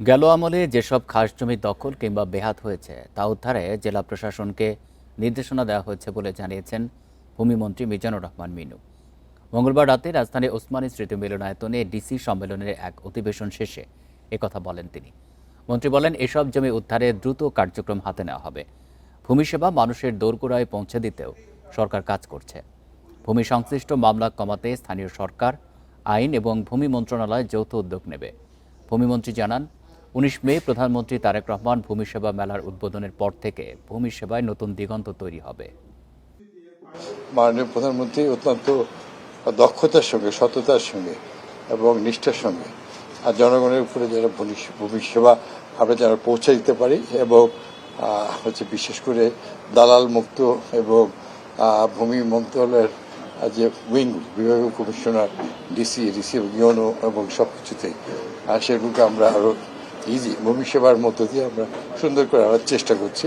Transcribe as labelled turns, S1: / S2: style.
S1: গেল আমলে যেসব খাস জমি দখল কিংবা বেহাত হয়েছে তা উদ্ধারে জেলা প্রশাসনকে নির্দেশনা দেওয়া হয়েছে বলে জানিয়েছেন ভূমিমন্ত্রী মিজানুর রহমান মিনু। মঙ্গলবার রাতে রাজধানীর ওসমানী স্মৃতি মিলনায়তনে ডিসি সম্মেলনের এক অধিবেশন শেষে একথা বলেন তিনি। মন্ত্রী বলেন, এসব জমি উদ্ধারে দ্রুত কার্যক্রম হাতে নেওয়া হবে। ভূমি সেবা মানুষের দোরগোড়ায় পৌঁছে দিতেও সরকার কাজ করছে। ভূমি সংশ্লিষ্ট মামলা কমাতে স্থানীয় সরকার, আইন এবং ভূমি মন্ত্রণালয় যৌথ উদ্যোগ নেবে। ভূমিমন্ত্রী জানান, ১৯ মে প্রধানমন্ত্রী তারেক রহমান ভূমি সেবা মেলার উদ্বোধনের পর থেকে ভূমি সেবায় নতুন দিগন্ত তৈরি হবে।
S2: মাননীয় প্রধানমন্ত্রী অত্যন্ত দক্ষতার সঙ্গে, সততার সঙ্গে এবং নিষ্ঠার সঙ্গে আর জনগণের উপরে যারা ভূমি সেবা আমরা যারা পৌঁছে দিতে পারি এবং বিশেষ করে দালাল মুক্ত এবং ভূমি মন্ত্রণালয়ের যে উইংগুলি, বিভাগীয় কমিশনার, ডিসি ইউনো এবং সব কিছুতেই সেগুলোকে আমরা আরও ইজি ভূমি সেবার মধ্য দিয়ে আমরা সুন্দর করে আনার চেষ্টা করছি।